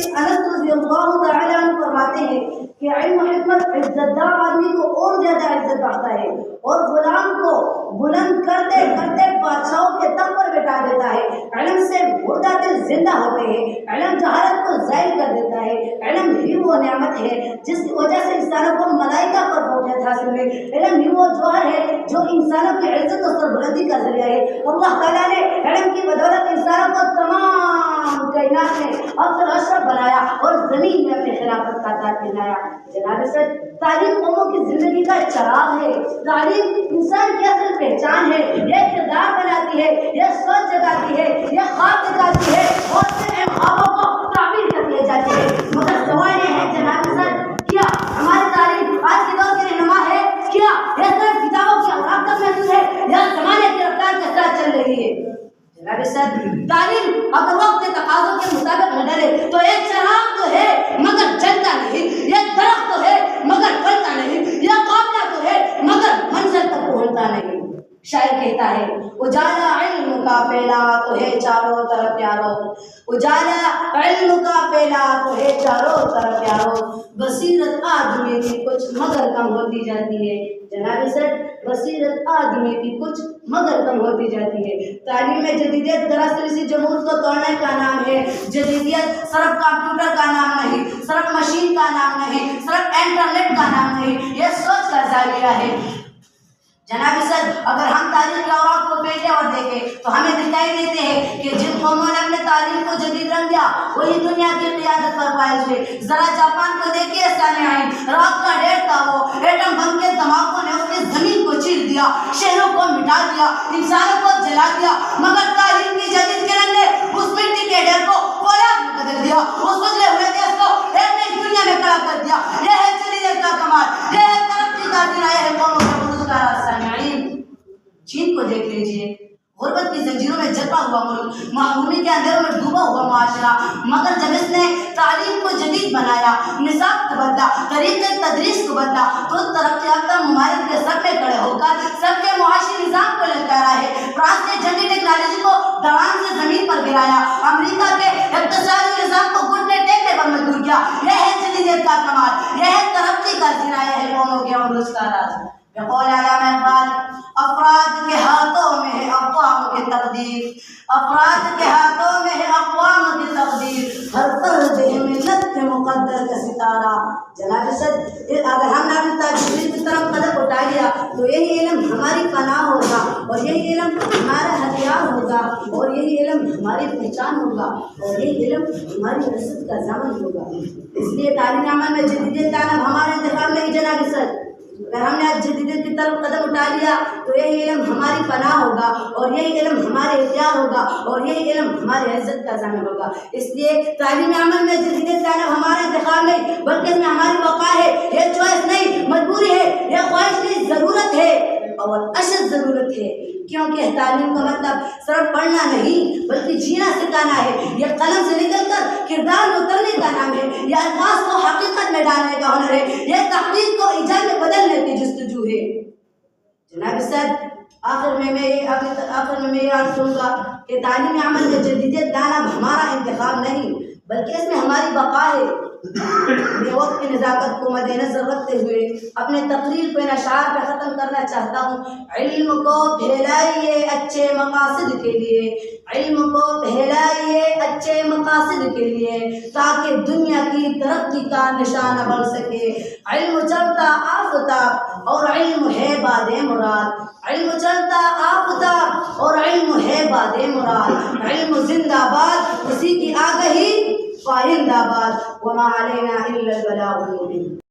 انس رضی اللہ تعالیٰ عنہ فرماتے ہیں کہ علم و حکمت عزت دار آدمی کو اور زیادہ عزت بخشتا ہے اور غلام کو بلند کرتے کرتے بادشاہوں کے تخت پر بٹھا دیتا ہے۔ علم سے مردہ دل زندہ ہوتے ہیں، علم جہالت کو ظاہر کر دیتا ہے۔ علم ہی وہ نعمت ہے جس کی وجہ سے انسانوں کو ملائکہ پر فوقیت حاصل ہوئی۔ علم ہی وہ جوہر ہے جو انسانوں کی عزت و سربلندی کا ذریعہ ہے۔ اللہ تعالیٰ نے علم کی بدولت انسانوں کو تمام کائنات میں افضل اشرف بنایا اور زمین میں اپنی خلافت کا تاج پہنایا۔ جناب سر، تعلیم قوموں کی زندگی کا چراغ ہے، تعلیم انسان کی اصل پہچان ہے، یہ کردار بناتی ہے، یہ سوچ جگاتی ہے، یہ خواب دکھاتی ہے اور پھر ان خوابوں کو تعبیر کر دی جاتی ہے۔ مگر سوال یہ ہے جناب سر، کیا ہماری تعلیم آج کے دور کی رہنما ہے؟ کیا یہ صرف کتابوں کی اوراق تک محدود ہے یا زمانے کی رفتار کے ساتھ چل رہی ہے؟ جناب سر، تعلیم اگر وقت کے تقاضوں کے مطابق نہ ڈلے تو ایک چراغ تو ہے مگر جلتا نہیں، یہ درخت تو ہے مگر پھلتا نہیں، یہ قافلہ تو ہے مگر منزل تک پہنچتا نہیں۔ شاعر کہتا ہے اجالا علم کا پھیلا تو ہے چاروں طرف پیارو، اجالا علم کا پھیلا تو ہے چاروں طرف پیارو، بصیرت آدمی کی کچھ مگر کم ہوتی جاتی ہے۔ جناب سر، بصیرت آدمی کی کچھ مگر کم ہوتی جاتی ہے۔ تعلیم میں جدیدیت دراصل اسی جمود کو توڑنے کا نام ہے۔ جدیدیت صرف کمپیوٹر کا نام نہیں، صرف مشین کا نام نہیں، صرف انٹرنیٹ کا نام نہیں، یہ سوچ کا زاویہ ہے۔ جناب سر، اگر ہم تاریخ کے اوراق کو پیٹے اور دیکھیں تو ہمیں دکھائی دیتے ہیں کہ جن قوموں نے اپنے تعلیم کو جدید رنگ دیا وہی دنیا کی قیادت پر فائز ہوئے۔ ذرا جاپان کو دیکھیے سامعین، رات کا 1:30 تھا، وہ ایٹم بم کے دھماکوں نے اس کی زمین کو چیر دیا، شہروں کو مٹا دیا، انسانوں کو جلا دیا، مگر تعلیم کی جدید کرن نے اس مٹی کے ڈھیر کو فولاد میں بدل دیا، اس بدلے ہوئے دیش کو ایک نئی دنیا میں کھڑا کر دیا۔ یہ ہے جدیدیت کا کمال، یہ ہے ترقی کا دنیا، یہ ہے قوموں کا بروز کا راستہ۔ چین کو دیکھ لیجیے، غربت کی زنجیروں میں جکڑا ہوا ملک، محرومی کے اندھیروں میں ڈوبا ہوا معاشرہ، مگر جب اس نے تعلیم کو جدید بنایا، نصاب کو بدلا، طریقے تدریس کو بدلا، تو ترقی یافتہ ممالک کے سر پہ کھڑے ہو کر سب کے معاشی نظام کو للکارا ہے۔ فرانس نے جنگی ٹیکنالوجی کو دوان سے زمین پر گرایا، امریکہ کے اقتصادی نظام کو گھٹنے ٹیکنے پر مجبور کیا۔ یہ ہے جدیدیت کا کمال، یہ ہے ترقی کا زینہ، یہ ہے قوموں کے عروج کا راز۔ بقول علامہ اقبال، افراد کے ہاتھوں میں ہے اقوام کی تقدیر، افراد کے ہاتھوں میں ہے اقوام کی تقدیر، ہر فرد ملت کے مقدر کا ستارہ۔ جناب سر، اگر ہم نے اپنی تعلیم کی طرف قدم اٹھا لیا تو یہی علم ہماری پناہ ہوگا اور یہی علم ہمارا ہتھیار ہوگا اور یہی علم ہماری پہچان ہوگا اور یہی علم ہماری عزت کا ضامن ہوگا۔ اس لیے تعلیمی عمل میں جدیدیت لانا ہمارے انتخاب نہیں جناب سر۔ اگر ہم نے آج جدیدیت کی طرف قدم اٹھا لیا تو یہی علم ہماری پناہ ہوگا اور یہی علم ہمارے اختیار ہوگا اور یہی علم ہماری عزت کا ضامن ہوگا۔ اس لیے تعلیمی عمل میں جدیدیت لانا ہمارا انتخاب نہیں بلکہ اس میں ہماری بقا ہے۔ یہ چوائس نہیں، مجبوری ہے، یہ خواہش نہیں، ضرورت ہے اور اشد ضرورت ہے، کیونکہ تعلیم کا مطلب صرف پڑھنا نہیں بلکہ جینا سکھانا ہے۔ یہ قلم سے نکل کر کردار میں اترنے کا نام ہے، یہ الفاظ کو حقیقت میں ڈالنے کا ہنر ہے، یہ تحقیق کو ایجاد میں بدلنے کی جستجو ہے۔ جناب سر، آخر میں میں یہ عرض کروں گا کہ تعلیمی عمل میں جدیدیت لانا ہمارا انتخاب نہیں بلکہ اس میں ہماری بقا ہے۔ میں وقت کی نزاکت کو مد نظر رکھتے ہوئے اپنے تقریر کو ان اشعار پہ ختم کرنا چاہتا ہوں۔ علم کو پھیلائیے اچھے مقاصد کے لیے، علم کو پھیلائیے اچھے مقاصد کے لیے تاکہ دنیا کی ترقی کا نشانہ بن سکے۔ علم چلتا آفتاب اور علم ہے باد مراد، علم چلتا آفتاب اور علم ہے باد مراد، علم زندہ باد اسی کی آگہی پائندہ باد، وما علینا الا البلاغ المبین۔